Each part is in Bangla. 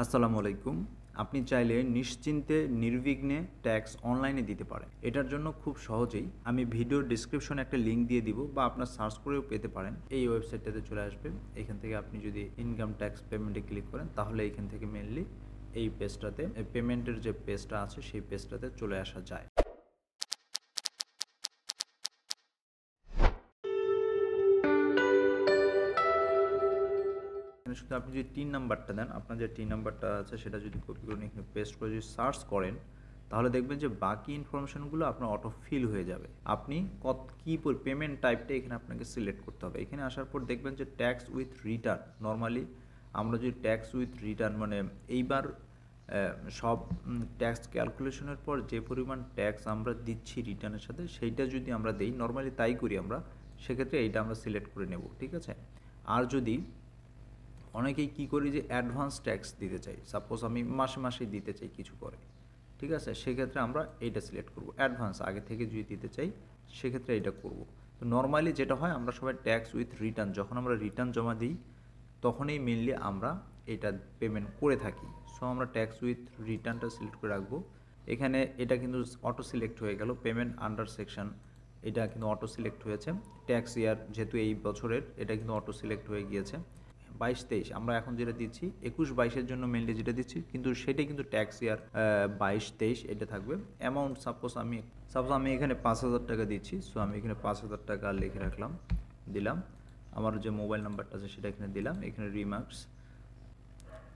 আসসালামু আলাইকুম। আপনি চাইলে নিশ্চিন্তে নির্বিঘ্নে ট্যাক্স অনলাইনে দিতে পারেন। এটার জন্য খুব সহজেই আমি ভিডিওর ডেসক্রিপশনে একটা লিঙ্ক দিয়ে দিব বা আপনার সার্চ করেও পেতে পারেন। এই ওয়েবসাইটটাতে চলে আসবে। এখান থেকে আপনি যদি ইনকাম ট্যাক্স পেমেন্টে ক্লিক করেন তাহলে এইখান থেকে মেইনলি এই পেজটাতে পেমেন্টের যে পেজটা আছে সেই পেজটাতে চলে আসা যায়। এখানে শুধু আপনি যদি টিন নাম্বারটা দেন, আপনার যে টিন নাম্বারটা আছে সেটা যদি কপি করে এখানে পেস্ট করে যদি সার্চ করেন তাহলে দেখবেন যে বাকি ইনফরমেশনগুলো আপনার অটো ফিল হয়ে যাবে। আপনি কী পেমেন্ট টাইপটা এখানে আপনাকে সিলেক্ট করতে হবে। এখানে আসার পর দেখবেন যে ট্যাক্স উইথ রিটার্ন। নর্মালি আমরা যদি ট্যাক্স উইথ রিটার্ন মানে এইবার সব ট্যাক্স ক্যালকুলেশনের পর যে পরিমাণ ট্যাক্স আমরা দিচ্ছি রিটার্নের সাথে সেইটা যদি আমরা দেই, নর্মালি তাই করি আমরা, সেক্ষেত্রে এইটা আমরা সিলেক্ট করে নেব, ঠিক আছে। আর যদি অনেকেই কী করি যে অ্যাডভান্স ট্যাক্স দিতে চাই, সাপোজ আমি মাসে মাসে দিতে চাই কিছু করে, ঠিক আছে, সেক্ষেত্রে আমরা এইটা সিলেক্ট করব। অ্যাডভান্স আগে থেকে যদি দিতে চাই সেক্ষেত্রে এইটা করব। তো নর্মালি যেটা হয় আমরা সবাই ট্যাক্স উইথ রিটার্ন, যখন আমরা রিটার্ন জমা দিই তখনই মেনলি আমরা এটা পেমেন্ট করে থাকি। সো আমরা ট্যাক্স উইথ রিটার্নটা সিলেক্ট করে রাখবো। এখানে এটা কিন্তু অটো সিলেক্ট হয়ে গেল, পেমেন্ট আন্ডার সেকশন এটা কিন্তু অটো সিলেক্ট হয়েছে। ট্যাক্স ইয়ার যেহেতু এই বছরের, এটা কিন্তু অটো সিলেক্ট হয়ে গিয়েছে। 22-23 আমরা এখন যেটা দিচ্ছি 21-22-এর জন্য মেনলি যেটা দিচ্ছি, কিন্তু সেটাই কিন্তু ট্যাক্স ইয়ার 22-23 এটা থাকবে। অ্যামাউন্ট সাপোজ আমি এখানে 5,000 টাকা দিচ্ছি। সো আমি এখানে 5,000 টাকা লিখে রাখলাম, দিলাম। আমার যে মোবাইল নাম্বারটা আছে সেটা এখানে দিলাম। এখানে রিমার্কস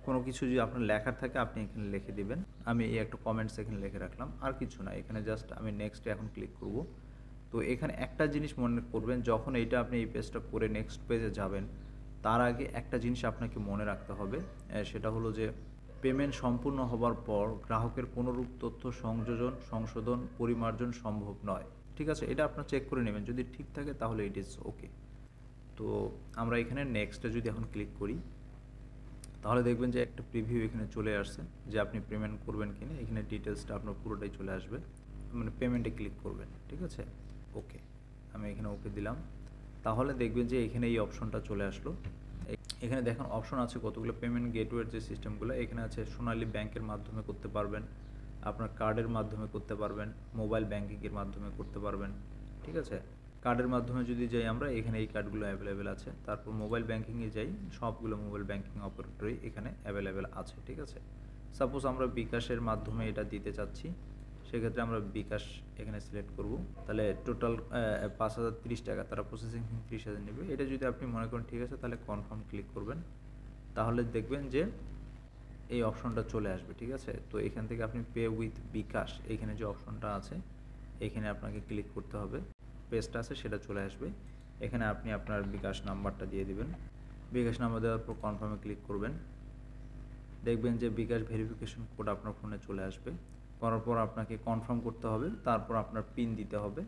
কোনো কিছু যদি আপনার লেখার থাকে আপনি এখানে লিখে দিবেন। আমি এই একটা কমেন্টস এখানে লিখে রাখলাম, আর কিছু না। এখানে জাস্ট আমি নেক্সটে এখন ক্লিক করব। তো এখানে একটা জিনিস মনে করবেন, যখন এইটা আপনি এই পেজটা করে নেক্সট পেজে যাবেন তার আগে একটা জিনিস আপনাকে মনে রাখতে হবে, সেটা হলো যে পেমেন্ট সম্পূর্ণ হবার পর গ্রাহকের কোনোরূপ তথ্য সংযোজন, সংশোধন, পরিমার্জন সম্ভব নয়, ঠিক আছে। এটা আপনার চেক করে নেবেন, যদি ঠিক থাকে তাহলে ইট ইজ ওকে। তো আমরা এখানে নেক্সটে যদি এখন ক্লিক করি তাহলে দেখবেন যে একটা প্রিভিউ এখানে চলে আসছে যে আপনি পেমেন্ট করবেন কিনা। এখানে ডিটেলসটা আপনার পুরোটাই চলে আসবে, মানে পেমেন্টে ক্লিক করবেন, ঠিক আছে। ওকে, আমি এখানে ওকে দিলাম। তাহলে দেখবেন যে এখানে এই অপশনটা চলে আসলো। এখানে দেখেন অপশন আছে কতগুলো। পেমেন্ট গেটওয়ের যে সিস্টেমগুলো এখানে আছে, সোনালী ব্যাংকের মাধ্যমে করতে পারবেন, আপনার কার্ডের মাধ্যমে করতে পারবেন, মোবাইল ব্যাংকিংয়ের মাধ্যমে করতে পারবেন, ঠিক আছে। কার্ডের মাধ্যমে যদি যাই আমরা, এখানে এই কার্ডগুলো অ্যাভেলেবেল আছে। তারপর মোবাইল ব্যাংকিংয়ে যাই, সবগুলো মোবাইল ব্যাংকিং অপারেটরই এখানে অ্যাভেলেবেল আছে, ঠিক আছে। সাপোজ আমরা বিকাশের মাধ্যমে এটা দিতে চাচ্ছি, সেক্ষেত্রে আমরা বিকাশ এখানে সিলেক্ট করব। তাহলে টোটাল 5,030 টাকা, তারা প্রসেসিং ফি 30,000 নেবে। এটা যদি আপনি মনে করেন ঠিক আছে তাহলে কনফার্ম ক্লিক করবেন। তাহলে দেখবেন যে এই অপশনটা চলে আসবে, ঠিক আছে। তো এখান থেকে আপনি পে উইথ বিকাশ, এখানে যে অপশনটা আছে এখানে আপনাকে ক্লিক করতে হবে। পেজটা আছে সেটা চলে আসবে। এখানে আপনি আপনার বিকাশ নাম্বারটা দিয়ে দিবেন। বিকাশ নাম্বার দেওয়ার পর কনফার্মে ক্লিক করবেন। দেখবেন যে বিকাশ ভেরিফিকেশন কোড আপনার ফোনে চলে আসবে। করার পর আপনাকে কনফার্ম করতে হবে, তারপর আপনার পিন দিতে হবে।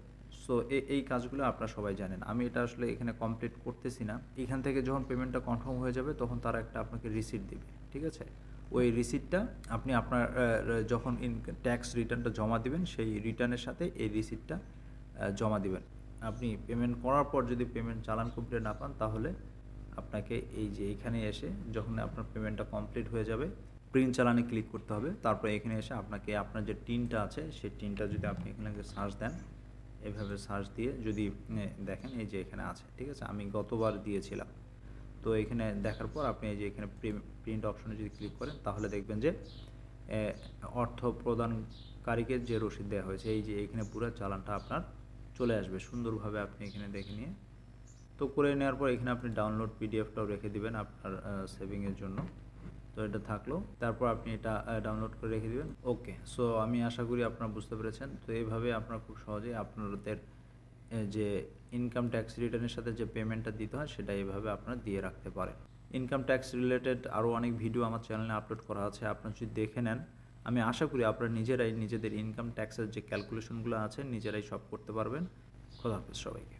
সো এই কাজগুলো আপনারা সবাই জানেন। আমি এটা আসলে এখানে কমপ্লিট করতেছি না। এখান থেকে যখন পেমেন্টটা কনফার্ম হয়ে যাবে তখন তারা একটা আপনাকে রিসিট দেবে, ঠিক আছে। ওই রিসিটটা আপনি আপনার যখন ট্যাক্স রিটার্নটা জমা দিবেন সেই রিটার্নের সাথে এই রিসিটটা জমা দিবেন। আপনি পেমেন্ট করার পর যদি পেমেন্ট চালান কমপ্লিট না পান তাহলে আপনাকে এই যে এখানে এসে যখন আপনার পেমেন্টটা কমপ্লিট হয়ে যাবে প্রিন্ট চালানে ক্লিক করতে হবে। তারপর এখানে এসে আপনাকে আপনার যে টিনটা আছে সেই টিনটা যদি আপনি এখানে সার্চ দেন, এভাবে সার্চ দিয়ে যদি দেখেন এই যে এখানে আছে, ঠিক আছে। আমি গতবার দিয়েছিলাম। তো এখানে দেখার পর আপনি এই যে এখানে প্রিন্ট অপশনে যদি ক্লিক করেন তাহলে দেখবেন যে অর্থ প্রদানকারীকে যে রসিদ দেওয়া হয়েছে এই যে এখানে পুরো চালানটা আপনার চলে আসবে সুন্দরভাবে। আপনি এখানে দেখে নিয়ে তো করে নেওয়ার পর এখানে আপনি ডাউনলোড পিডিএফটাও রেখে দিবেন আপনার সেভিংয়ের জন্য। তো এটা থাকলো, তারপর আপনি এটা ডাউনলোড করে রেখে দিবেন। ওকে, সো আমি আশা করি আপনারা বুঝতে পেরেছেন। তো এইভাবে আপনারা খুব সহজেই আপনাদের যে ইনকাম ট্যাক্স রিটার্নের সাথে যে পেমেন্টটা দিতে হয় সেটা এইভাবে আপনারা দিয়ে রাখতে পারেন। ইনকাম ট্যাক্স রিলেটেড আরও অনেক ভিডিও আমার চ্যানেলে আপলোড করা আছে, আপনারা যদি দেখে নেন আমি আশা করি আপনারা নিজেরাই নিজেদের ইনকাম ট্যাক্সের যে ক্যালকুলেশনগুলো আছে নিজেরাই সব করতে পারবেন। খোদা হাফেজ সবাইকে।